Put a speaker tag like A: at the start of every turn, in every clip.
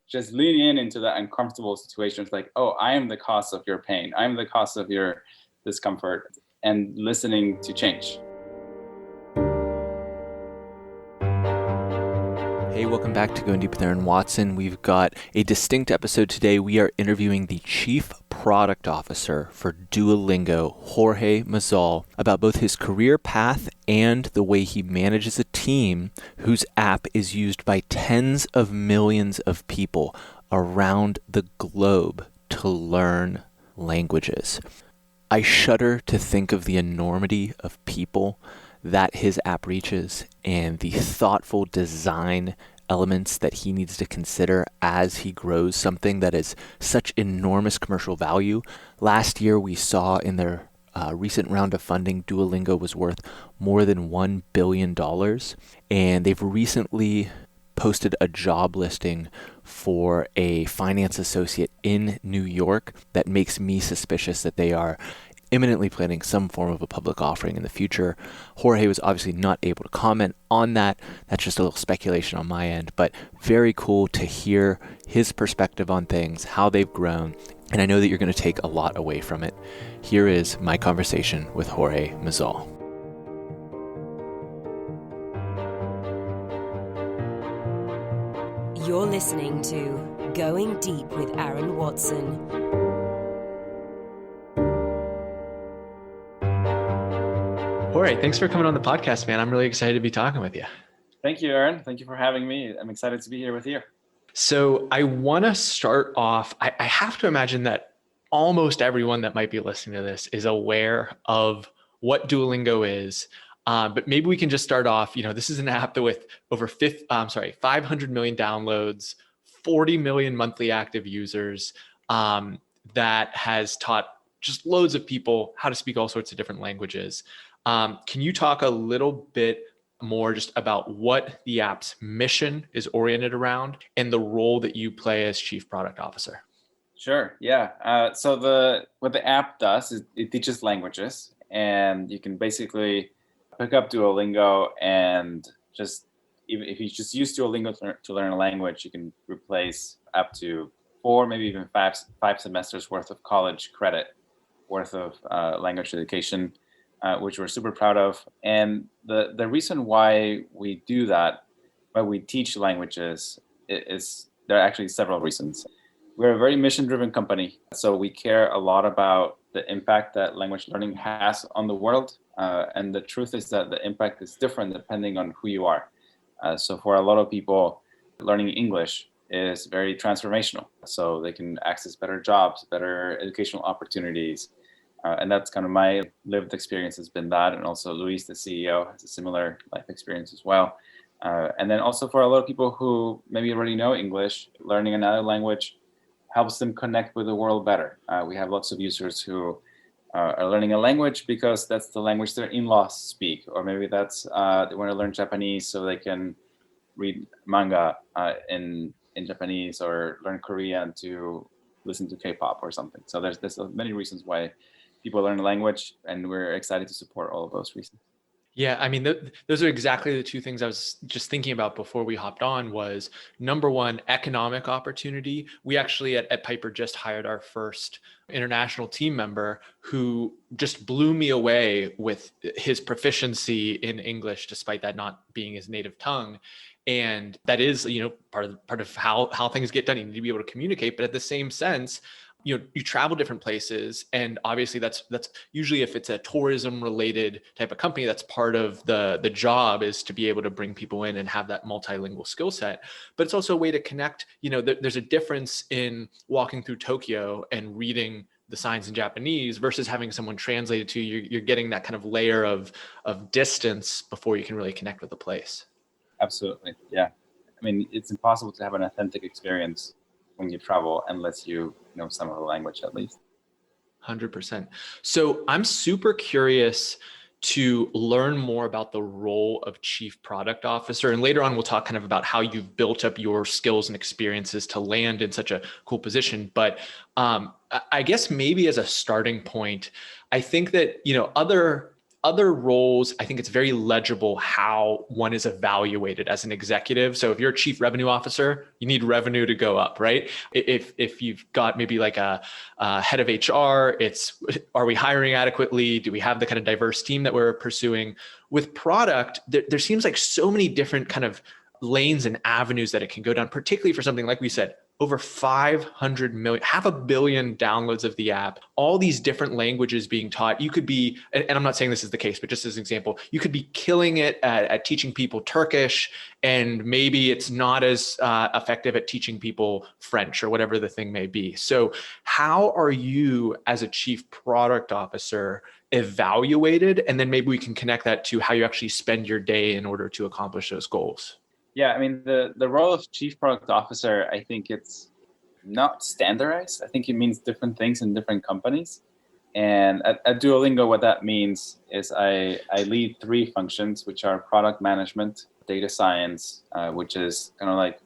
A: just leaning into that uncomfortable situations like, oh, I am the cause of your pain. I'm the cause of your discomfort, and listening to change.
B: Hey, welcome back to Going Deep with Aaron Watson. We've got a distinct episode today. We are interviewing the Chief Product Officer for Duolingo, Jorge Mazal, about both his career path and the way he manages a team whose app is used by tens of millions of people around the globe to learn languages. I shudder to think of the enormity of people that his app reaches and the thoughtful design elements that he needs to consider as he grows something that is such enormous commercial value. Last year, we saw in their recent round of funding, Duolingo was worth more than $1 billion. And they've recently posted a job listing for a finance associate in New York that makes me suspicious that they are imminently planning some form of a public offering in the future. Jorge was obviously not able to comment on that. That's just a little speculation on my end, but very cool to hear his perspective on things, how they've grown, and I know that you're going to take a lot away from it. Here is my conversation with Jorge Mazal.
C: You're listening to Going Deep with Aaron Watson.
D: Jorge, thanks for coming on the podcast, man. I'm really excited to be talking with you.
A: Thank you, Aaron. Thank you for having me. I'm excited to be here with you.
D: So I want to start off, I have to imagine that almost everyone that might be listening to this is aware of what Duolingo is. But maybe we can just start off, this is an app that with over 500 million downloads, 40 million monthly active users, that has taught just loads of people how to speak all sorts of different languages. Can you talk a little bit more just about what the app's mission is oriented around and the role that you play as Chief Product Officer?
A: Sure. Yeah. So what the app does is it teaches languages, and you can basically pick up Duolingo and just, if you just use Duolingo to learn a language, you can replace up to 4, maybe even five semesters worth of college credit worth of language education, which we're super proud of. And the reason why we do that, why we teach languages, is there are actually several reasons. We're a very mission-driven company, so we care a lot about the impact that language learning has on the world. And the truth is that the impact is different depending on who you are. So for a lot of people, learning English is very transformational. So they can access better jobs, better educational opportunities. And that's kind of my lived experience has been that. And also Luis, the CEO, has a similar life experience as well. And then also for a lot of people who maybe already know English, learning another language helps them connect with the world better. We have lots of users who are learning a language because that's the language their in-laws speak, or maybe that's they want to learn Japanese so they can read manga in Japanese, or learn Korean to listen to K-pop or something. So there's many reasons why people learn a language, and we're excited to support all of those reasons.
D: Yeah, I mean, those are exactly the two things I was just thinking about before we hopped on. Was number one, economic opportunity. We actually at Piper just hired our first international team member who just blew me away with his proficiency in English, despite that not being his native tongue. And that is, part of how things get done. You need to be able to communicate, but at the same sense, you travel different places, and obviously that's usually, if it's a tourism related type of company, that's part of the job, is to be able to bring people in and have that multilingual skill set. But it's also a way to connect. There's a difference in walking through Tokyo and reading the signs in Japanese versus having someone translate it to you. You're getting that kind of layer of distance before you can really connect with the place.
A: Absolutely. Yeah. I mean, it's impossible to have an authentic experience when you travel unless you know some of the language at least.
D: 100%. So I'm super curious to learn more about the role of Chief Product Officer. And later on, we'll talk kind of about how you've built up your skills and experiences to land in such a cool position. But I guess maybe as a starting point, I think that, other other roles, I think it's very legible how one is evaluated as an executive. So if you're a chief revenue officer, you need revenue to go up, right? If you've got maybe like a head of HR, it's, are we hiring adequately? Do we have the kind of diverse team that we're pursuing? With product, there seems like so many different kind of lanes and avenues that it can go down, particularly for something like we said, over 500 million, 500 million downloads of the app, all these different languages being taught. You could be, and I'm not saying this is the case, but just as an example, you could be killing it at teaching people Turkish, and maybe it's not as effective at teaching people French or whatever the thing may be. So how are you as a chief product officer evaluated? And then maybe we can connect that to how you actually spend your day in order to accomplish those goals.
A: Yeah, I mean, the role of chief product officer, I think it's not standardized. I think it means different things in different companies. And at Duolingo, what that means is I lead three functions, which are product management, data science, which is kind of like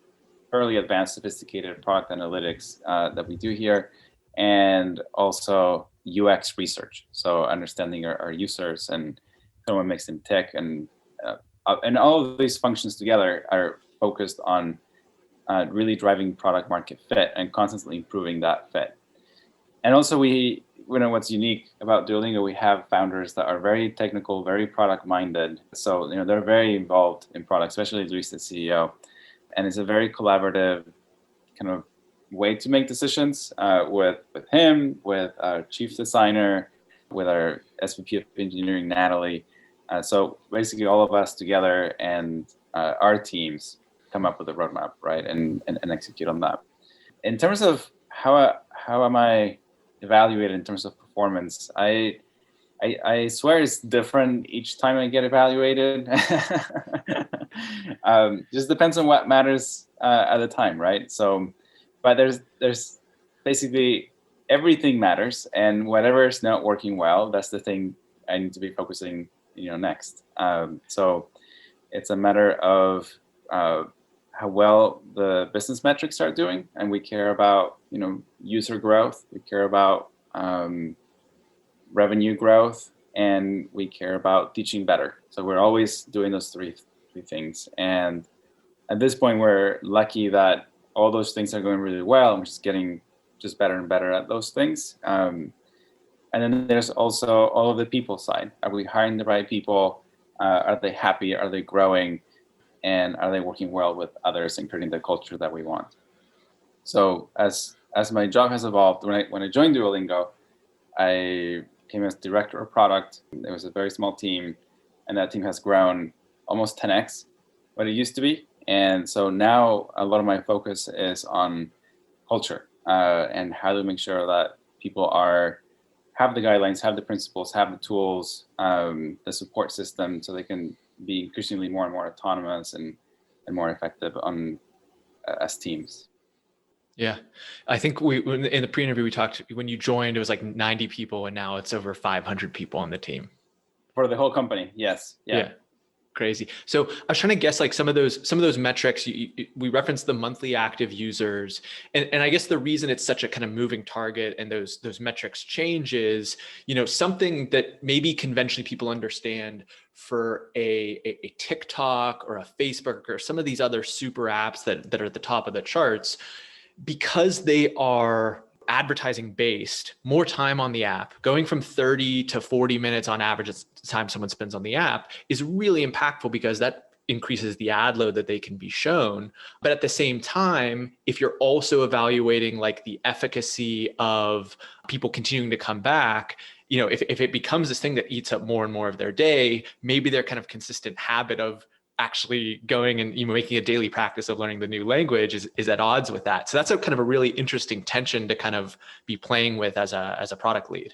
A: fairly advanced, sophisticated product analytics that we do here, and also UX research. So understanding our users and kind of what makes them tick, and all of these functions together are focused on really driving product market fit and constantly improving that fit. And also what's unique about Duolingo, we have founders that are very technical, very product minded. So, they're very involved in product, especially Luis, the CEO. And it's a very collaborative kind of way to make decisions with him, with our chief designer, with our SVP of engineering, Natalie. So basically all of us together and our teams come up with a roadmap, right, and execute on that. In terms of how am I evaluated in terms of performance, I swear it's different each time I get evaluated. Just depends on what matters at the time, right? So, but there's basically everything matters, and whatever is not working well, that's the thing I need to be focusing next. So it's a matter of how well the business metrics are doing, and we care about user growth, we care about revenue growth, and we care about teaching better. So we're always doing those three things. And at this point, we're lucky that all those things are going really well, and we're just getting better and better at those things. And then there's also all of the people side. Are we hiring the right people? Are they happy? Are they growing? And are they working well with others and creating the culture that we want? So as my job has evolved, when I joined Duolingo, I came as director of product. It was a very small team, and that team has grown almost 10x what it used to be. And so now a lot of my focus is on culture and how to make sure that people have the guidelines, have the principles, have the tools, the support system, so they can be increasingly more and more autonomous and more effective as teams.
D: Yeah. I think in the pre-interview, we talked, when you joined, it was like 90 people, and now it's over 500 people on the team.
A: For the whole company, yes. Yeah.
D: Crazy. So I was trying to guess like some of those metrics. We referenced the monthly active users, and I guess the reason it's such a kind of moving target and those metrics change is, something that maybe conventionally people understand for a TikTok or a Facebook or some of these other super apps that are at the top of the charts, because they are advertising based, more time on the app, going from 30 to 40 minutes on average the time someone spends on the app, is really impactful because that increases the ad load that they can be shown. But at the same time, if you're also evaluating like the efficacy of people continuing to come back, if it becomes this thing that eats up more and more of their day, maybe their kind of consistent habit of actually going and making a daily practice of learning the new language is at odds with that. So that's a kind of a really interesting tension to kind of be playing with as a product lead.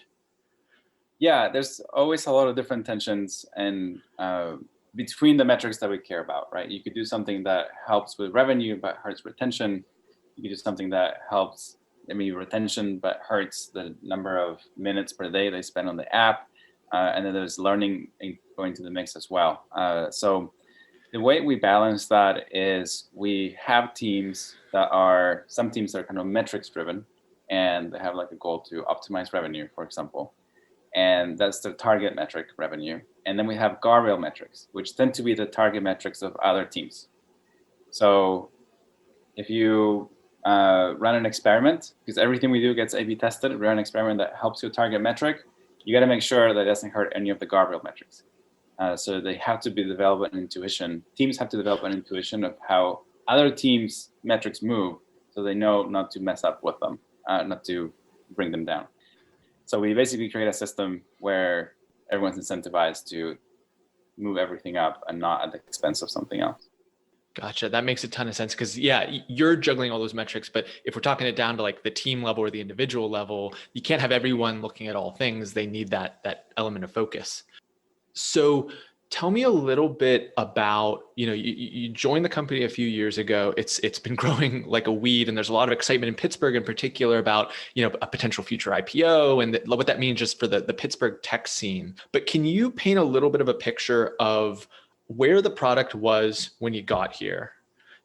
A: Yeah, there's always a lot of different tensions and between the metrics that we care about, right? You could do something that helps with revenue but hurts retention. You could do something that helps retention but hurts the number of minutes per day they spend on the app. And then there's learning going to the mix as well. So the way we balance that is we have some teams that are kind of metrics driven, and they have like a goal to optimize revenue, for example. and that's the target metric revenue. And then we have guardrail metrics, which tend to be the target metrics of other teams. So if you run an experiment, because everything we do gets A/B tested, run an experiment that helps you target metric, you got to make sure that it doesn't hurt any of the guardrail metrics. So they have to be developed an intuition. Teams have to develop an intuition of how other teams' metrics move, so they know not to mess up with them, not to bring them down. So we basically create a system where everyone's incentivized to move everything up and not at the expense of something else.
D: Gotcha. That makes a ton of sense because you're juggling all those metrics, but if we're talking it down to like the team level or the individual level, you can't have everyone looking at all things. They need that element of focus. So tell me a little bit about, you joined the company a few years ago. It's been growing like a weed, and there's a lot of excitement in Pittsburgh in particular about, a potential future IPO and what that means just for the Pittsburgh tech scene. But can you paint a little bit of a picture of where the product was when you got here,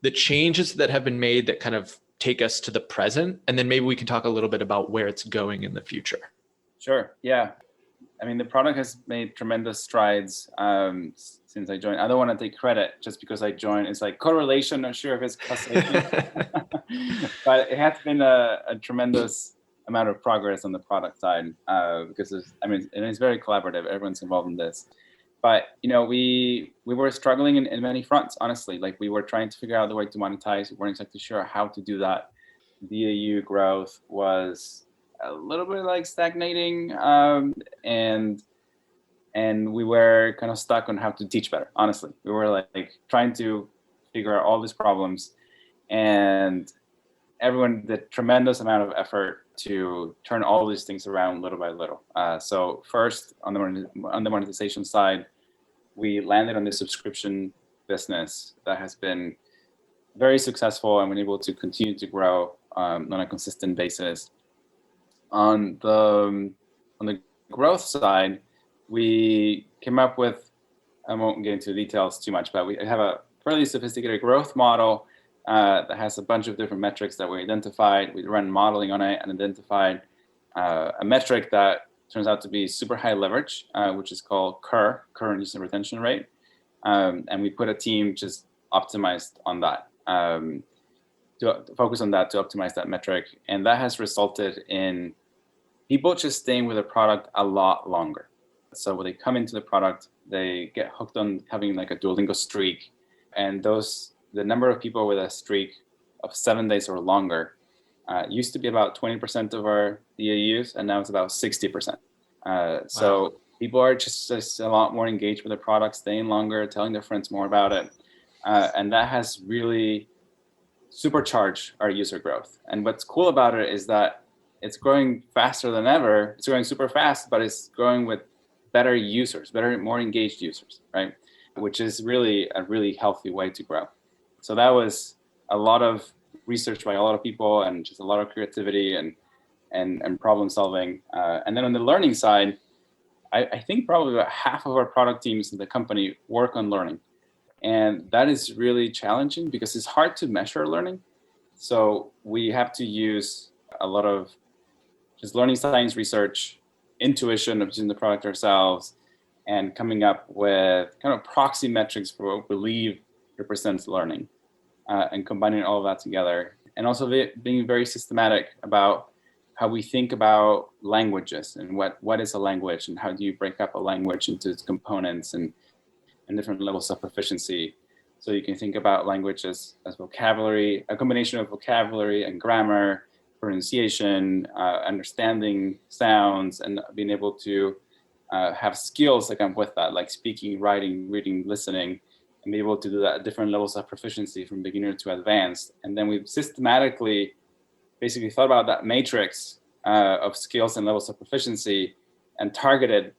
D: the changes that have been made that kind of take us to the present, and then maybe we can talk a little bit about where it's going in the future?
A: Sure. Yeah. I mean, the product has made tremendous strides since I joined. I don't want to take credit just because I joined. It's like correlation. Not sure if it's causation, but it has been a tremendous amount of progress on the product side because it's very collaborative. Everyone's involved in this. But we were struggling in many fronts. Honestly, like we were trying to figure out the way to monetize. We weren't exactly sure how to do that. DAU growth was a little bit like stagnating, and we were kind of stuck on how to teach better. Honestly, we were like trying to figure out all these problems, and everyone did tremendous amount of effort to turn all these things around little by little. So first, on the monetization side, we landed on this subscription business that has been very successful and been able to continue to grow on a consistent basis. On the growth side, we came up with, I won't get into details too much, but we have a fairly sophisticated growth model that has a bunch of different metrics that we identified. We ran modeling on it and identified a metric that turns out to be super high leverage, which is called CUR, current user retention rate. And we put a team just optimized on that, to focus on that, to optimize that metric. And that has resulted in people just staying with the product a lot longer. So when they come into the product, they get hooked on having like a Duolingo streak. And the number of people with a streak of 7 days or longer used to be about 20% of our DAUs, and now it's about 60%. So people are just a lot more engaged with the product, staying longer, telling their friends more about it. And that has really supercharged our user growth. And what's cool about it is that it's growing faster than ever. It's growing super fast, but it's growing with better users, more engaged users, right? Which is really a really healthy way to grow. So that was a lot of research by a lot of people and just a lot of creativity and problem solving. And then on the learning side, I think probably about half of our product teams in the company work on learning. And that is really challenging because it's hard to measure learning. So we have to use a lot of just learning science research, intuition of using the product ourselves, and coming up with kind of proxy metrics for what we believe represents learning, and combining all of that together. And also being very systematic about how we think about languages and what is a language and how do you break up a language into its components and different levels of proficiency. So you can think about languages as vocabulary, a combination of vocabulary and grammar, pronunciation, understanding sounds, and being able to have skills that come with that, like speaking, writing, reading, listening, and be able to do that at different levels of proficiency from beginner to advanced. And then we've systematically basically thought about that matrix of skills and levels of proficiency and targeted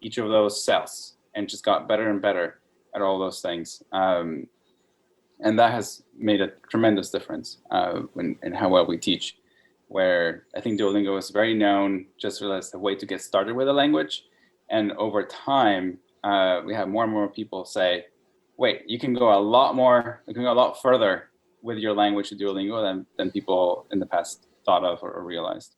A: each of those cells and just got better and better at all those things. And that has made a tremendous difference in how well we teach, where I think Duolingo is very known just as a way to get started with a language. And over time, we have more and more people say, wait, you can go a lot further with your language with Duolingo than people in the past thought of or realized.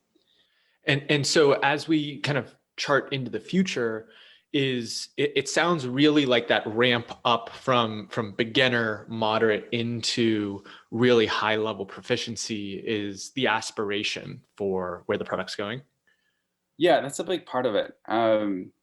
D: And so as we kind of chart into the future is it sounds really like that ramp up from beginner, moderate into really high level proficiency is the aspiration for where the product's going.
A: Yeah, that's a big part of it.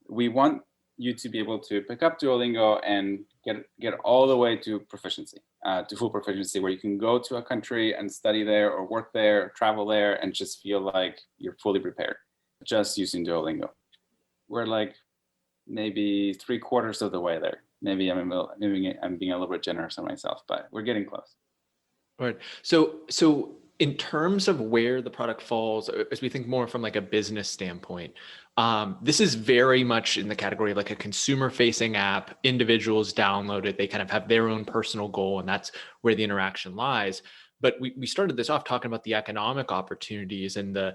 A: We want you to be able to pick up Duolingo and get all the way to proficiency, to full proficiency, where you can go to a country and study there or work there, or travel there, and just feel like you're fully prepared just using Duolingo. We're like maybe 3/4 of the way there. Maybe I'm being a little bit generous on myself, but we're getting close.
D: Right. So in terms of where the product falls, as we think more from like a business standpoint, this is very much in the category of like a consumer facing app. Individuals download it, they kind of have their own personal goal, and that's where the interaction lies. But we started this off talking about the economic opportunities and the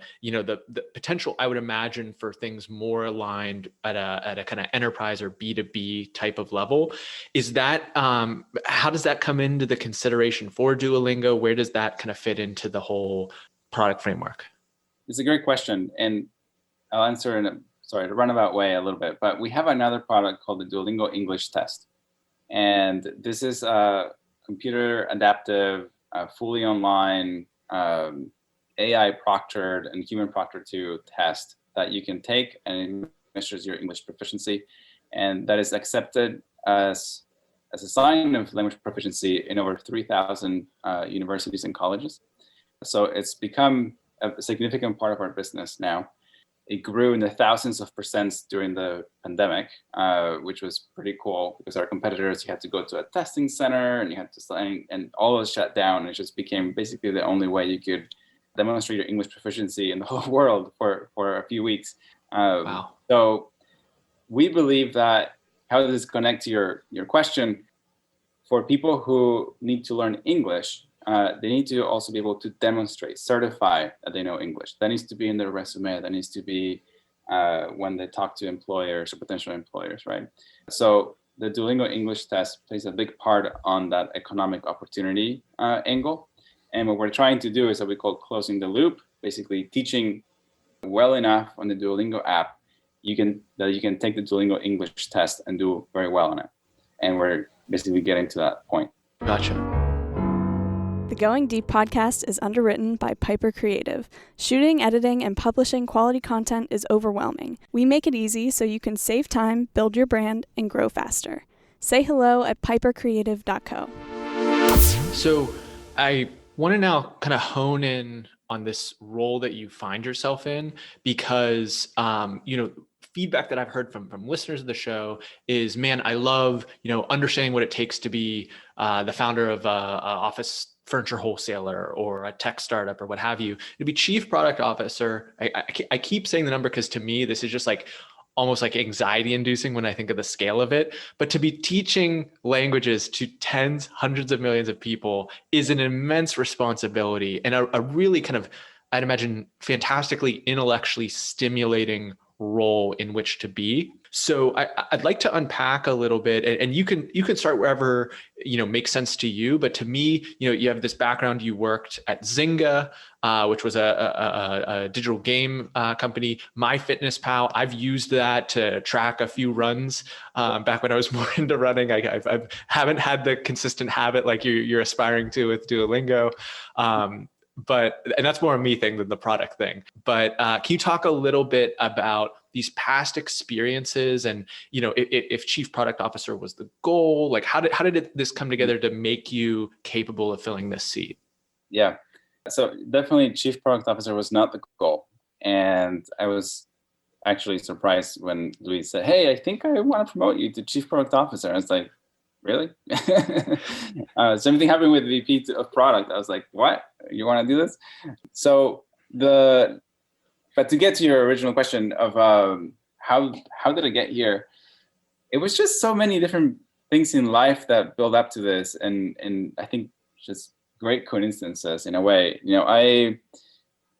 D: potential, I would imagine, for things more aligned at a kind of enterprise or B2B type of level. Is that how does that come into the consideration for Duolingo? Where does that kind of fit into the whole product framework?
A: It's a great question, and I'll answer in a roundabout way a little bit. But we have another product called the Duolingo English Test, and this is a computer adaptive, fully online, AI proctored and human proctored to test that you can take, and it measures your English proficiency, and that is accepted as a sign of language proficiency in over 3,000 universities and colleges. So it's become a significant part of our business now. It grew in the thousands of percents during the pandemic, which was pretty cool because our competitors, you had to go to a testing center and you had to sign, and all was shut down. It just became basically the only way you could demonstrate your English proficiency in the whole world for a few weeks.
D: Wow.
A: So we believe that, how does this connect to your question? For people who need to learn English, they need to also be able to demonstrate, certify that they know English. That needs to be in their resume. That needs to be when they talk to employers or potential employers, right? So the Duolingo English Test plays a big part on that economic opportunity angle. And what we're trying to do is what we call closing the loop, basically teaching well enough on the Duolingo app that you can take the Duolingo English Test and do very well on it. And we're basically getting to that point.
D: Gotcha.
E: The Going Deep podcast is underwritten by Piper Creative. Shooting, editing, and publishing quality content is overwhelming. We make it easy so you can save time, build your brand, and grow faster. Say hello at pipercreative.co.
D: So I want to now kind of hone in on this role that you find yourself in, because feedback that I've heard from listeners of the show is, man, I love understanding what it takes to be the founder of a office furniture wholesaler or a tech startup or what have you. To be chief product officer, I keep saying the number because to me this is just like almost like anxiety inducing when I think of the scale of it. But to be teaching languages to tens, hundreds of millions of people is an immense responsibility and a really kind of, I'd imagine, fantastically intellectually stimulating role in which to be. So I'd like to unpack a little bit, and you can start wherever makes sense to you. But to me, you have this background. You worked at Zynga, which was a digital game company. MyFitnessPal, I've used that to track a few runs back when I was more into running. I haven't had the consistent habit like you're aspiring to with Duolingo. And that's more a me thing than the product thing. But can you talk a little bit about these past experiences and, if chief product officer was the goal, like how did this come together to make you capable of filling this seat?
A: Yeah. So definitely chief product officer was not the goal. And I was actually surprised when Luis said, "Hey, I think I want to promote you to chief product officer." I was like, really? Same thing happened with VP of product. I was like, what? You want to do this? So but to get to your original question of how did I get here? It was just so many different things in life that build up to this, and I think just great coincidences in a way. I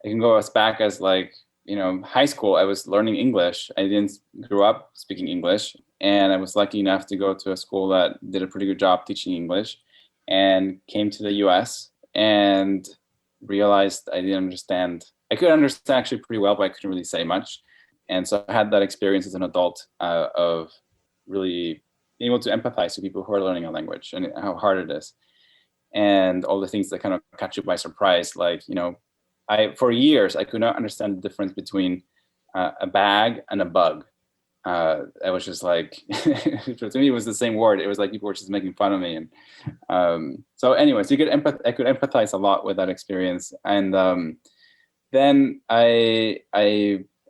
A: can go as back as high school. I was learning English. I didn't grow up speaking English, and I was lucky enough to go to a school that did a pretty good job teaching English, and came to the US and realized I didn't understand. I could understand actually pretty well, but I couldn't really say much. And so I had that experience as an adult of really being able to empathize with people who are learning a language and how hard it is, and all the things that kind of catch you by surprise. Like, for years, I could not understand the difference between a bag and a bug. I was just like, to me, it was the same word. It was like people were just making fun of me. And so anyways, I could empathize a lot with that experience. And then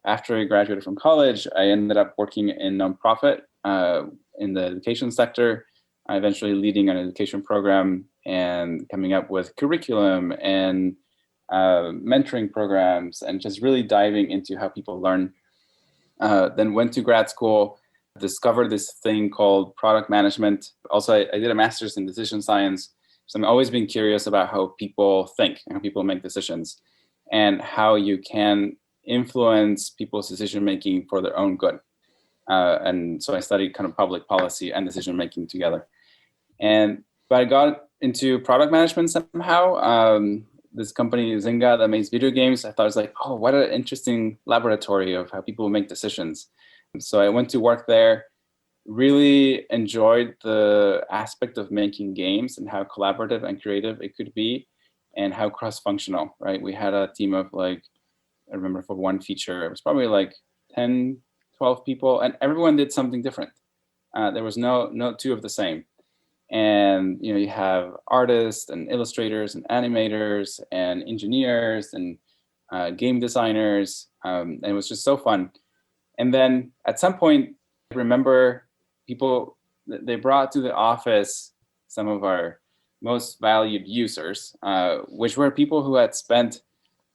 A: after I graduated from college, I ended up working in nonprofit in the education sector, eventually leading an education program and coming up with curriculum and mentoring programs, and just really diving into how people learn. Then went to grad school, discovered this thing called product management. Also, I did a master's in decision science. So I'm always been curious about how people think and how people make decisions, and how you can influence people's decision making for their own good. And so I studied kind of public policy and decision making together. But I got into product management somehow. This company, Zynga, that makes video games, I thought it was like, oh, what an interesting laboratory of how people make decisions. So I went to work there, really enjoyed the aspect of making games and how collaborative and creative it could be, and how cross-functional, right? We had a team of like, I remember for one feature, it was probably like 10, 12 people, and everyone did something different. There was no two of the same. And you have artists and illustrators and animators and engineers and game designers. And it was just so fun. And then at some point, I remember they brought to the office some of our most valued users, which were people who had spent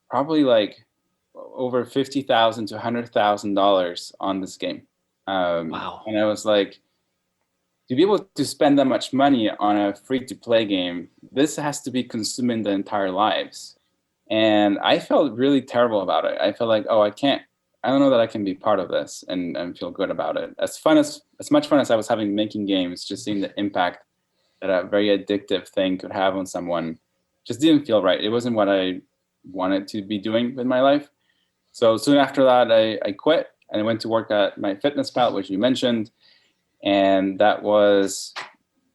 A: probably like over $50,000 to $100,000 on this game.
D: Wow.
A: And I was like, to be able to spend that much money on a free-to-play game, this has to be consuming their entire lives. And I felt really terrible about it. I felt like, oh, I don't know that I can be part of this and feel good about it. As much fun as I was having making games, just seeing the impact that a very addictive thing could have on someone just didn't feel right. It wasn't what I wanted to be doing with my life. So soon after that, I quit and I went to work at MyFitnessPal, which you mentioned. And that was,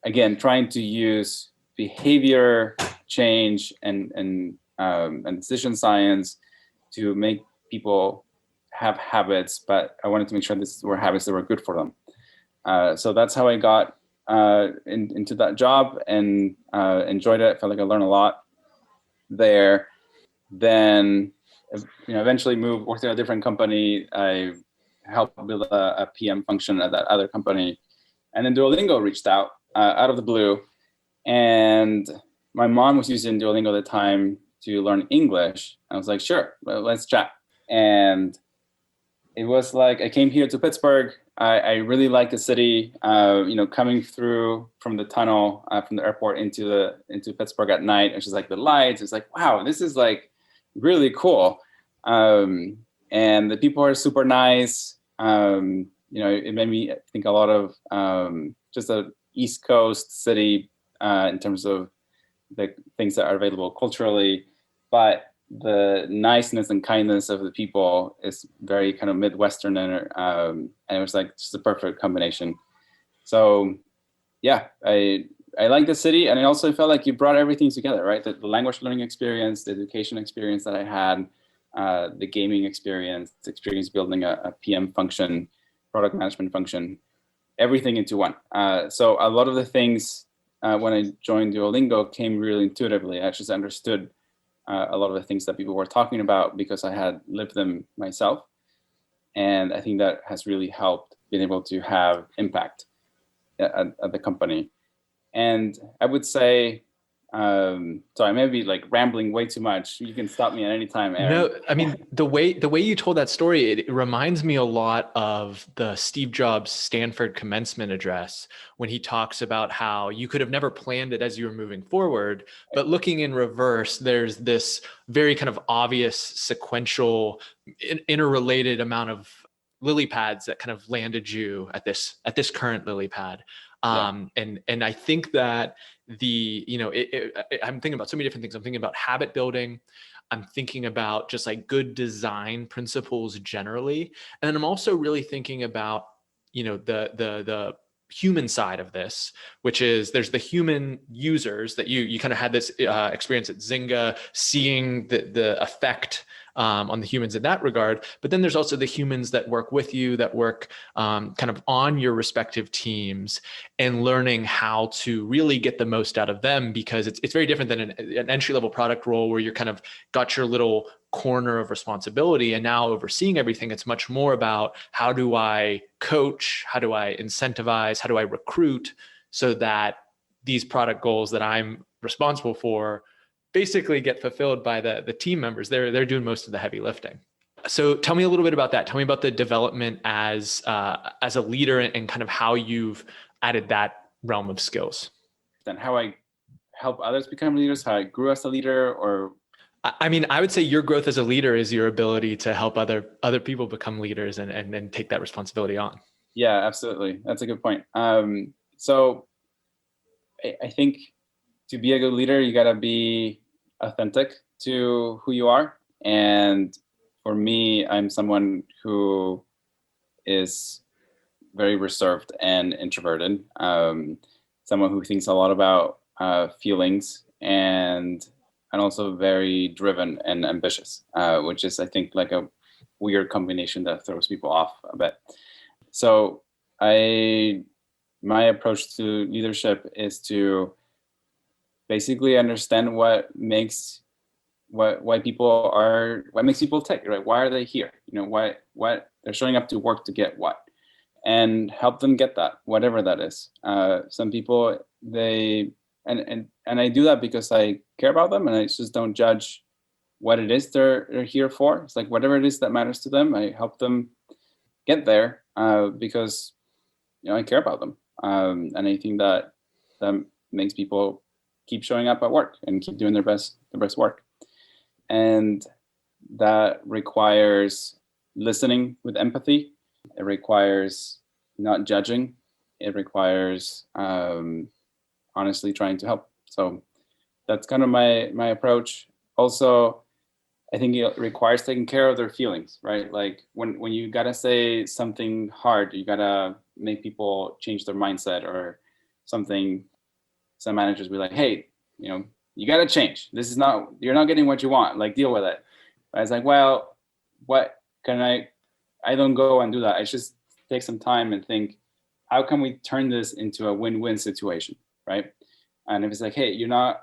A: again, trying to use behavior change and decision science to make people have habits, but I wanted to make sure these were habits that were good for them. So that's how I got into that job and enjoyed it. I felt like I learned a lot there. Then, eventually worked at a different company. I helped build a PM function at that other company. And then Duolingo reached out of the blue. And my mom was using Duolingo at the time to learn English. I was like, sure, let's chat. And it was like, I came here to Pittsburgh. I really like the city, coming through from the tunnel, from the airport into Pittsburgh at night. It's just like the lights. It's like, wow, this is like really cool. And the people are super nice. It made me think a lot of just a East Coast city in terms of the things that are available culturally, but the niceness and kindness of the people is very kind of Midwestern, and it was like just the perfect combination. So yeah, I like the city, and I also felt like you brought everything together, right? The language learning experience, the education experience that I had, the gaming experience, the experience building a PM function, product management function, everything into one. So a lot of the things when I joined Duolingo came really intuitively. I just understood a lot of the things that people were talking about because I had lived them myself. And I think that has really helped being able to have impact at the company. And I would say, so I may be like rambling way too much. You can stop me at any time, Aaron.
D: No, I mean, the way you told that story, it reminds me a lot of the Steve Jobs Stanford commencement address when he talks about how you could have never planned it as you were moving forward, but looking in reverse, there's this very kind of obvious sequential interrelated amount of lily pads that kind of landed you at this current lily pad. And I think that I'm thinking about so many different things. I'm thinking about habit building. I'm thinking about just like good design principles generally. And then I'm also really thinking about, the human side of this, which is there's the human users that you kind of had this experience at Zynga, seeing the effect on the humans in that regard. But then there's also the humans that work with you, that work kind of on your respective teams, and learning how to really get the most out of them, because it's very different than an entry-level product role where you're kind of got your little corner of responsibility and now overseeing everything. It's much more about how do I coach, how do I incentivize, how do I recruit so that these product goals that I'm responsible for basically get fulfilled by the team members. They're doing most of the heavy lifting. So tell me a little bit about that. Tell me about the development as a leader and kind of how you've added that realm of skills.
A: Then how I help others become leaders, how I grew as a leader, or
D: I mean, I would say your growth as a leader is your ability to help other people become leaders and then take that responsibility on.
A: Yeah, absolutely. That's a good point. So I think to be a good leader, you got to be authentic to who you are. And for me, I'm someone who is very reserved and introverted. Someone who thinks a lot about feelings, and also very driven and ambitious, which is, I think, like a weird combination that throws people off a bit. So my approach to leadership is to basically understand what makes people tick, right? Why are they here? What they're showing up to work to get what, and help them get that, whatever that is. Some people, and I do that because I care about them, and I just don't judge what it is they're here for. It's like whatever it is that matters to them, I help them get there because I care about them, and I think that makes people keep showing up at work and keep doing their best work, and that requires listening with empathy. It requires not judging. It requires honestly trying to help. So that's kind of my approach. Also, I think it requires taking care of their feelings, right? Like when you gotta say something hard, you gotta make people change their mindset or something. Some managers will be like, hey, you gotta change. You're not getting what you want. Like, deal with it. But it's like, well, what can I don't go and do that. I just take some time and think, how can we turn this into a win-win situation, right? And if it's like, hey,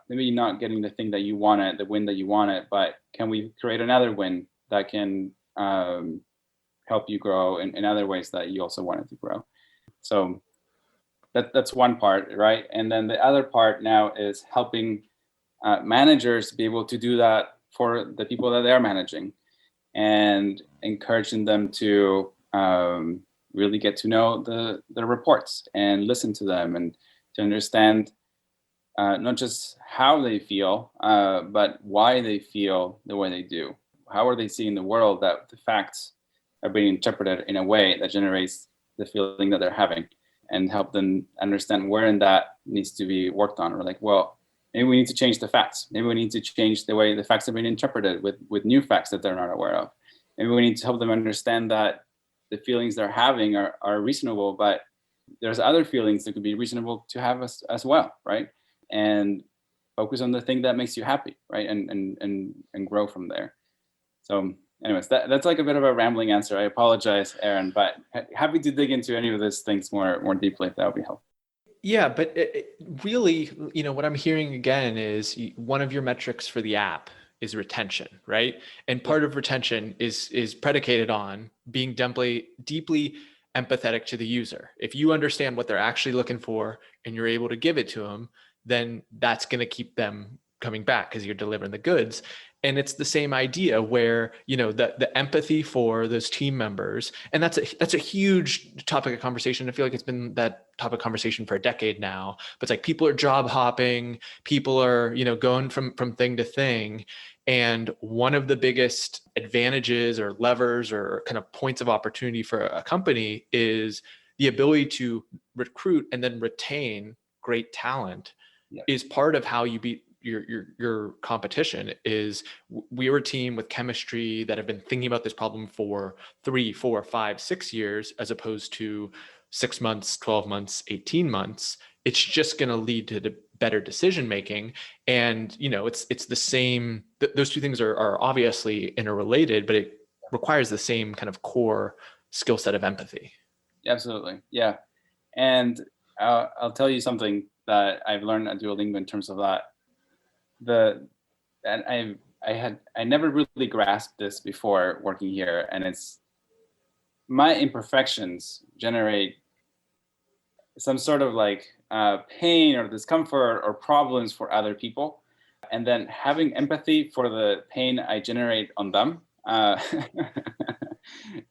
A: maybe you're not getting the thing that you wanted, the win that you wanted, but can we create another win that can help you grow in other ways that you also wanted to grow? So that's one part, right? And then the other part now is helping managers be able to do that for the people that they're managing, and encouraging them to really get to know the reports and listen to them, and to understand not just how they feel, but why they feel the way they do. How are they seeing the world that the facts are being interpreted in a way that generates the feeling that they're having, and help them understand where in that needs to be worked on. Or like, well, maybe we need to change the facts. Maybe we need to change the way the facts have been interpreted with new facts that they're not aware of. Maybe we need to help them understand that the feelings they're having are reasonable, but there's other feelings that could be reasonable to have as well, right? And focus on the thing that makes you happy, right? And grow from there. So anyways, that's like a bit of a rambling answer. I apologize, Aaron, but happy to dig into any of these things more deeply if that would be helpful.
D: Yeah, but really, what I'm hearing again is one of your metrics for the app is retention, right? And part of retention is predicated on being deeply empathetic to the user. If you understand what they're actually looking for and you're able to give it to them, then that's going to keep them coming back because you're delivering the goods. And it's the same idea where, the empathy for those team members, and that's a huge topic of conversation. I feel like it's been that topic of conversation for a decade now, but it's like people are job hopping, people are, going from thing to thing. And one of the biggest advantages or levers or kind of points of opportunity for a company is the ability to recruit and then retain great talent. Yeah. Is part of how you your competition is we were a team with chemistry that have been thinking about this problem for 3, 4, 5, 6 years, as opposed to 6 months, 12 months, 18 months. It's just going to lead to the better decision making. And, it's the same, those two things are obviously interrelated, but it requires the same kind of core skill set of empathy.
A: Absolutely. Yeah. And I'll tell you something that I've learned at Duolingo in terms of that. I never really grasped this before working here, and it's my imperfections generate some sort of pain or discomfort or problems for other people, and then having empathy for the pain I generate on them,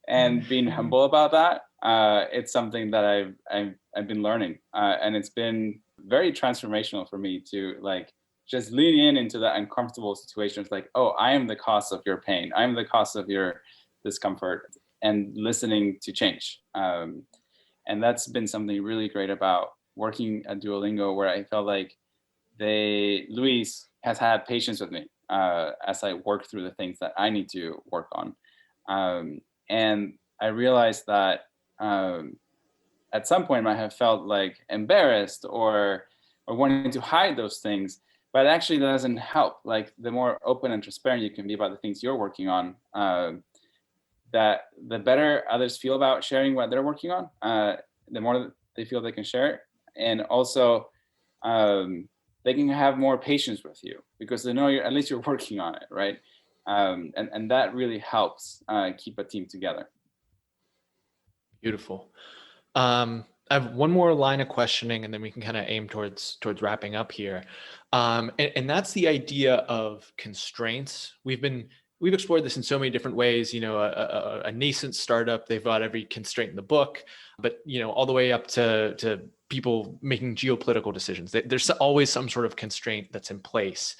A: and being humble about that. It's something that I've been learning, and it's been very transformational for me to just lean into that uncomfortable situations. Oh, I am the cause of your pain. I'm the cause of your discomfort, and listening to change. And that's been something really great about working at Duolingo, where I felt like Luis has had patience with me as I work through the things that I need to work on. And I realized that at some point I have felt embarrassed or wanting to hide those things, but actually that doesn't help. The more open and transparent you can be about the things you're working on, that the better others feel about sharing what they're working on, the more they feel they can share it. And also they can have more patience with you because they know at least you're working on it, right? And that really helps keep a team together.
D: Beautiful. I have one more line of questioning, and then we can kind of aim towards wrapping up here. And that's the idea of constraints. We've explored this in so many different ways. A nascent startup, they've got every constraint in the book, but all the way up to people making geopolitical decisions. There's always some sort of constraint that's in place.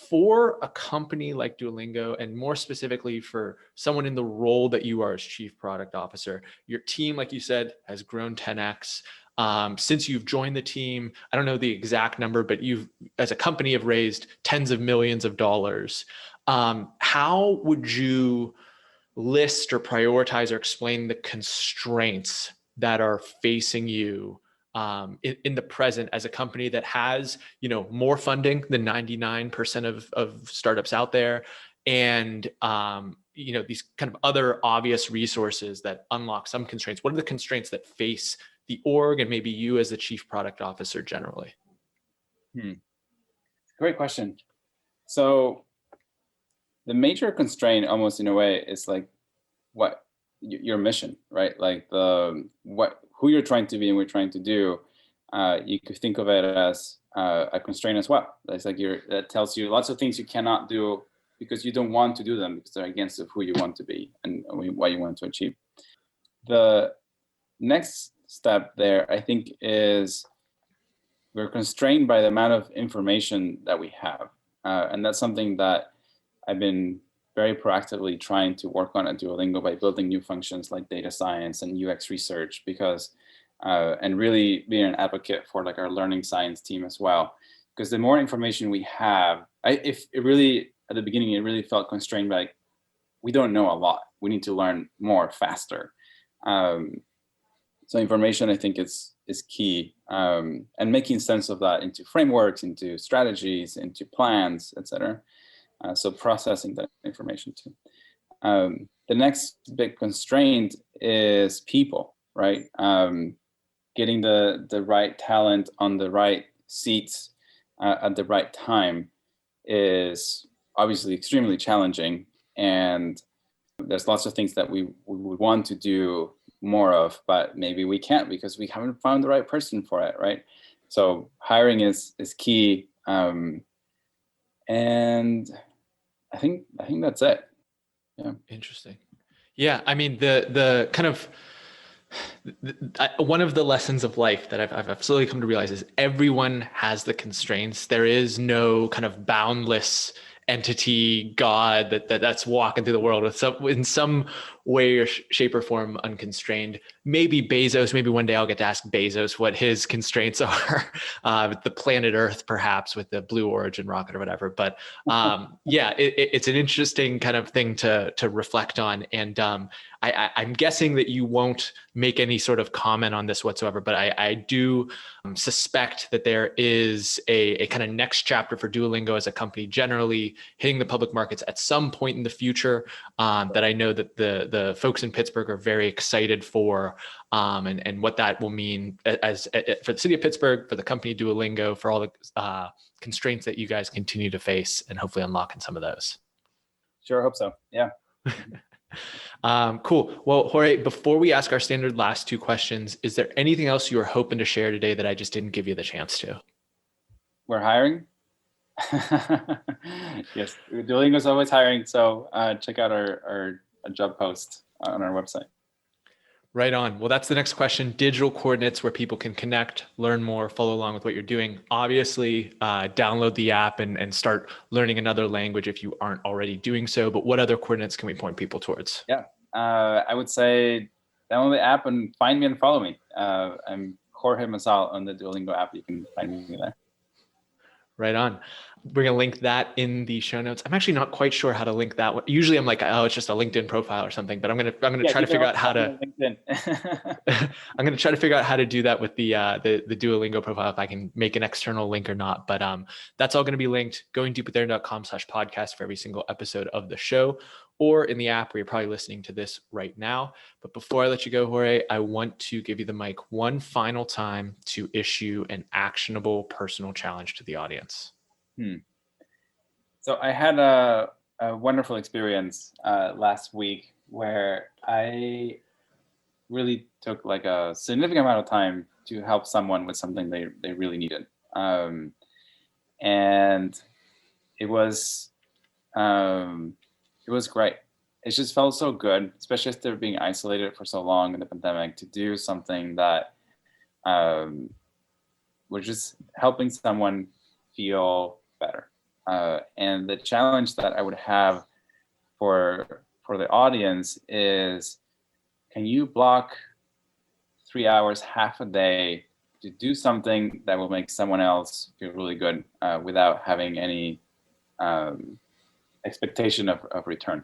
D: For a company like Duolingo, and more specifically for someone in the role that you are as Chief Product Officer, your team, like you said, has grown 10x. Since you've joined the team, I don't know the exact number, but you've, as a company, have raised tens of millions of dollars. How would you list or prioritize or explain the constraints that are facing you in the present as a company that has, more funding than 99% of startups out there, and these kind of other obvious resources that unlock some constraints? What are the constraints that face the org and maybe you as the Chief Product Officer generally?
A: Great question. So the major constraint, almost in a way, is what your mission, right? Who you're trying to be and what you're trying to do. You could think of it as a constraint as well. It's that tells you lots of things you cannot do because you don't want to do them because they're against who you want to be and what you want to achieve. The next step there, I think, is we're constrained by the amount of information that we have, and that's something that I've been very proactively trying to work on at Duolingo by building new functions like data science and UX research, because and really being an advocate for our learning science team as well, because the more information we have, if it really at the beginning it really felt constrained by we don't know a lot, we need to learn more faster. So information, I think, is key, and making sense of that into frameworks, into strategies, into plans, etc. So processing that information too. The next big constraint is people, right? Getting the right talent on the right seats at the right time is obviously extremely challenging. And there's lots of things that we would want to do more of, but maybe we can't because we haven't found the right person for it, right? So hiring is key. And I think that's it. Yeah.
D: Interesting. Yeah. I mean, the kind of one of the lessons of life that I've slowly come to realize is everyone has the constraints. There is no kind of boundless entity, God that's walking through the world with in some way or shape or form unconstrained. maybe Bezos, maybe one day I'll get to ask Bezos what his constraints are, the planet Earth, perhaps with the Blue Origin rocket or whatever. But it's an interesting kind of thing to reflect on. And I'm guessing that you won't make any sort of comment on this whatsoever, but I do suspect that there is a kind of next chapter for Duolingo as a company generally hitting the public markets at some point in the future, that I know that the folks in Pittsburgh are very excited for, and what that will mean as for the city of Pittsburgh, for the company Duolingo, for all the constraints that you guys continue to face, and hopefully unlocking some of those.
A: Sure, hope so. Yeah.
D: Cool. Well, Jorge, before we ask our standard last two questions, is there anything else you were hoping to share today that I just didn't give you the chance to?
A: We're hiring. Yes, Duolingo is always hiring. So check out our job post on our website.
D: Right on. Well, that's the next question. Digital coordinates where people can connect, learn more, follow along with what you're doing. Obviously, download the app and start learning another language if you aren't already doing so. But what other coordinates can we point people towards?
A: Yeah, I would say download the app and find me and follow me. I'm Jorge Mazal on the Duolingo app. You can find me there.
D: Right on. We're going to link that in the show notes. I'm actually not quite sure how to link that one. Usually I'm like, oh, it's just a LinkedIn profile or something, but I'm going to try to figure out how to I'm going to try to figure out how to do that with the Duolingo profile, if I can make an external link or not. But that's all going to be linked, goingdeepwithaaron.com/podcast for every single episode of the show, or in the app where you're probably listening to this right now. But before I let you go, Jorge, I want to give you the mic one final time to issue an actionable personal challenge to the audience.
A: So I had a wonderful experience last week where I really took like a significant amount of time to help someone with something they really needed. And it was great. It just felt so good, especially after being isolated for so long in the pandemic, to do something that was just helping someone feel better. And the challenge that I would have for the audience is, can you block 3 hours, half a day, to do something that will make someone else feel really good without having any expectation of return?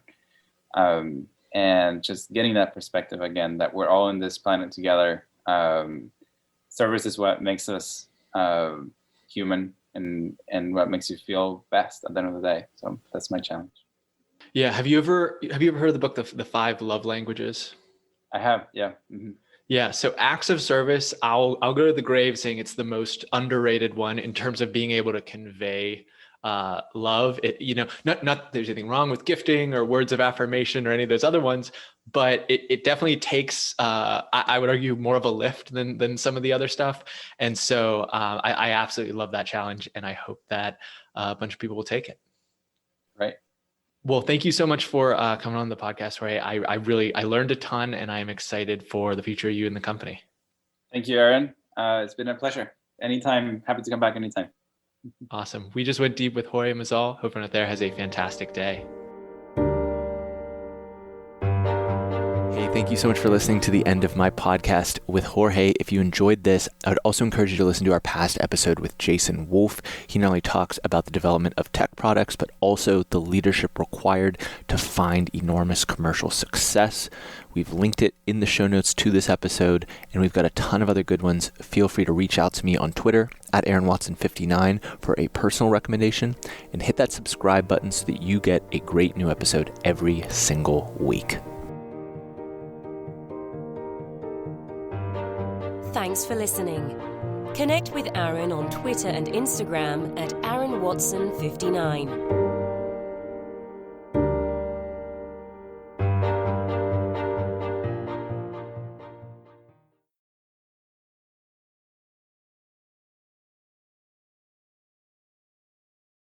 A: And just getting that perspective again, that we're all in this planet together. Service is what makes us human, and what makes you feel best at the end of the day. So that's my challenge.
D: Yeah. Have you ever heard of the book, The 5 Love Languages?
A: I have. Yeah. Mm-hmm.
D: Yeah. So acts of service, I'll go to the grave saying it's the most underrated one in terms of being able to convey love. Not that there's anything wrong with gifting or words of affirmation or any of those other ones, but it definitely takes, I would argue, more of a lift than some of the other stuff. And so I absolutely love that challenge, and I hope that a bunch of people will take it.
A: Right.
D: Well, thank you so much for coming on the podcast, Jorge. I learned a ton, and I am excited for the future of you and the company.
A: Thank you, Aaron. It's been a pleasure. Anytime. Happy to come back anytime.
D: Awesome. We just went deep with Jorge Mazal. Hope everyone out there has a fantastic day. Hey, thank you so much for listening to the end of my podcast with Jorge. If you enjoyed this, I would also encourage you to listen to our past episode with Jason Wolf. He not only talks about the development of tech products, but also the leadership required to find enormous commercial success. We've linked it in the show notes to this episode, and we've got a ton of other good ones. Feel free to reach out to me on Twitter at AaronWatson59 for a personal recommendation, and hit that subscribe button so that you get a great new episode every single week.
C: Thanks for listening. Connect with Aaron on Twitter and Instagram at AaronWatson59.